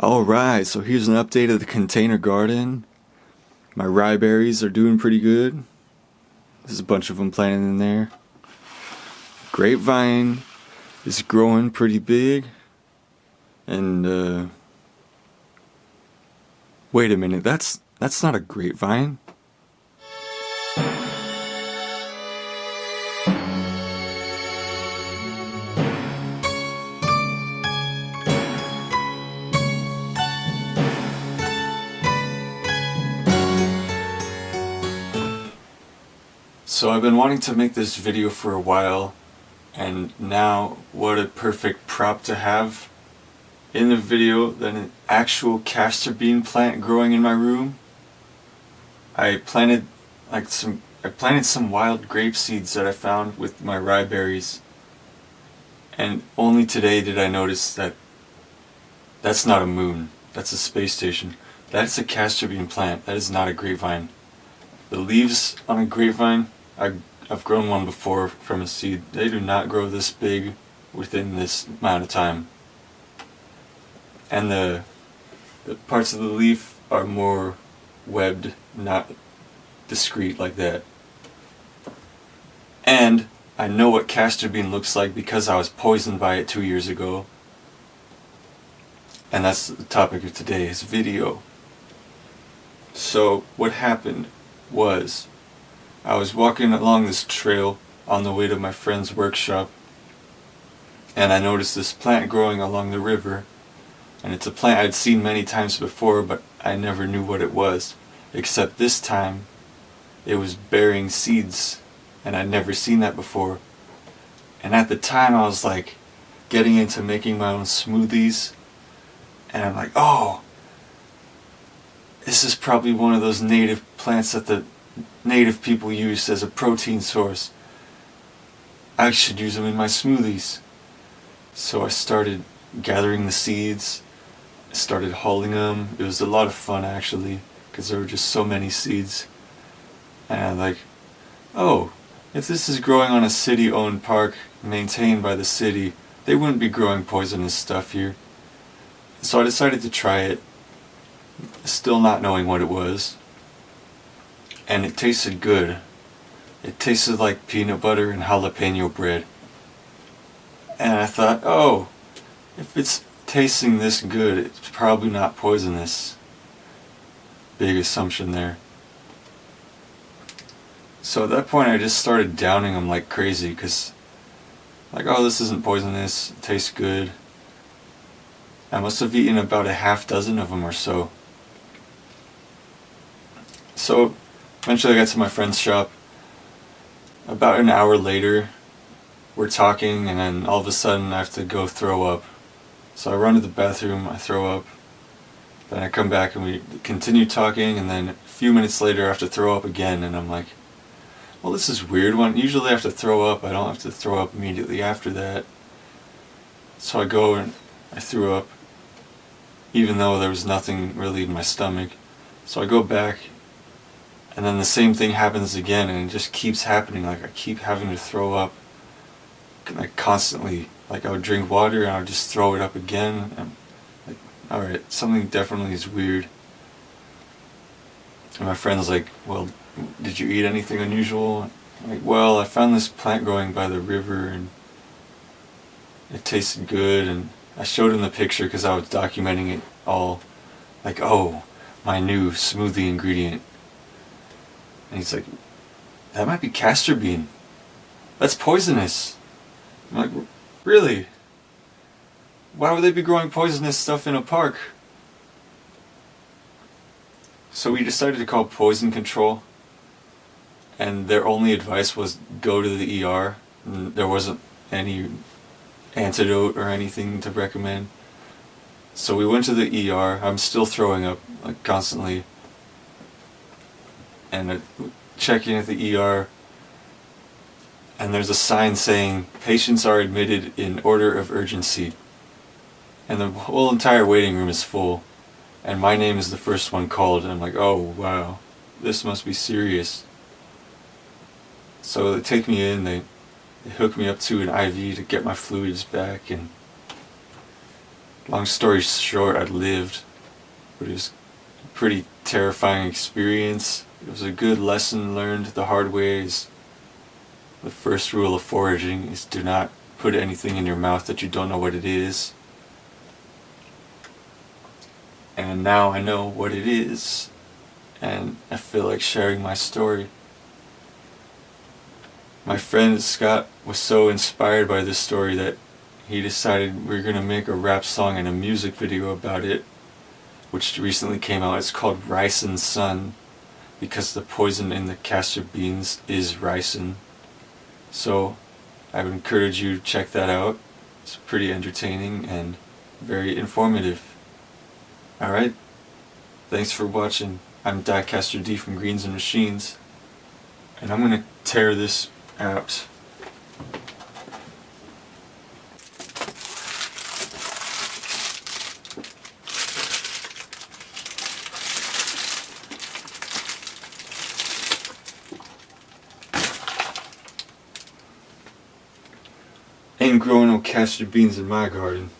Alright, so here's an update of the container garden. My rye berries are doing pretty good. There's a bunch of them planted in there. Grapevine is growing pretty big. And wait a minute, that's not a grapevine. So I've been wanting to make this video for a while, and now what a perfect prop to have in the video than an actual castor bean plant growing in my room. I planted some wild grape seeds that I found with my rye berries, and only today did I notice that that's not a moon, that's a space station. That's a castor bean plant, that is not a grapevine. The leaves on a grapevine, I've grown one before from a seed. They do not grow this big within this amount of time. And the parts of the leaf are more webbed, not discrete like that. And I know what castor bean looks like because I was poisoned by it 2 years ago. And that's the topic of today's video. So what happened was, I was walking along this trail on the way to my friend's workshop, and I noticed this plant growing along the river. And it's a plant I'd seen many times before, but I never knew what it was, except this time it was bearing seeds, and I'd never seen that before. And at the time I was like getting into making my own smoothies, and I'm like, oh, this is probably one of those native plants that the native people use as a protein source. I should use them in my smoothies. So I started gathering the seeds, started hauling them. It was a lot of fun actually, because there were just so many seeds. And I'm like, oh, if this is growing on a city-owned park maintained by the city, they wouldn't be growing poisonous stuff here. So I decided to try it, still not knowing what it was. And it tasted good. It tasted like peanut butter and jalapeno bread. And I thought, oh, if it's tasting this good, it's probably not poisonous. Big assumption there. So at that point I just started downing them like crazy, because like, oh, this isn't poisonous, it tastes good. I must have eaten about a half dozen of them or so. So eventually I got to my friend's shop. About an hour later, we're talking, and then all of a sudden I have to go throw up. So I run to the bathroom, I throw up, then I come back and we continue talking, and then a few minutes later I have to throw up again, and I'm like, well, this is weird. When usually I have to throw up, I don't have to throw up immediately after that. So I go and I threw up, even though there was nothing really in my stomach. So I go back, and then the same thing happens again, and it just keeps happening. Like, I keep having to throw up, like, constantly. Like, I would drink water and I would just throw it up again. I'm like, alright, something definitely is weird. And my friend's like, well, did you eat anything unusual? I'm like, well, I found this plant growing by the river and it tasted good. And I showed him the picture because I was documenting it all. Like, oh, my new smoothie ingredient. And he's like, that might be castor bean. That's poisonous. I'm like, really? Why would they be growing poisonous stuff in a park? So we decided to call poison control, and their only advice was go to the ER. And there wasn't any antidote or anything to recommend. So we went to the ER. I'm still throwing up, like, constantly. And I check in at the ER, and there's a sign saying patients are admitted in order of urgency, and the whole entire waiting room is full, and my name is the first one called, and I'm like, oh wow, this must be serious. So they take me in, they hook me up to an IV to get my fluids back, and Long story short, I lived, but it was a pretty terrifying experience. It was a good lesson learned the hard way. The first rule of foraging is do not put anything in your mouth that you don't know what it is. And now I know what it is, and I feel like sharing my story. My friend Scott was so inspired by this story that he decided we were going to make a rap song and a music video about it, which recently came out. It's called Ricin Son, because the poison in the castor beans is ricin. So I would encourage you to check that out. It's pretty entertaining and very informative. Alright, thanks for watching. I'm Castor D from Greens and Machines, and I'm going to tear this out. Ain't growing no castor beans in my garden.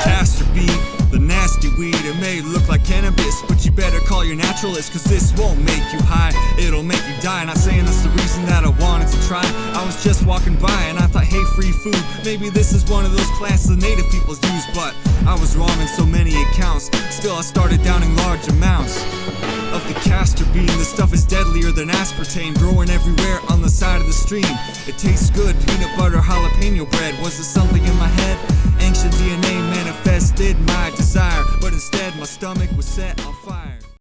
Castor bean, the nasty weed, it may look like cannabis, but you better call your naturalist, cause this won't make you high, it'll make you die. Not saying that's the reason that I wanted to try. I was just walking by and I thought, hey, free food, maybe this is one of those plants the native peoples use, but I was wrong in so many accounts. Still I started downing large amounts of the castor bean. This stuff is deadlier than aspartame, growing everywhere on the side of the stream. It tastes good, peanut butter, jalapeno bread. Was it something in my head? Ancient DNA manifested my desire, but instead my stomach was set on fire.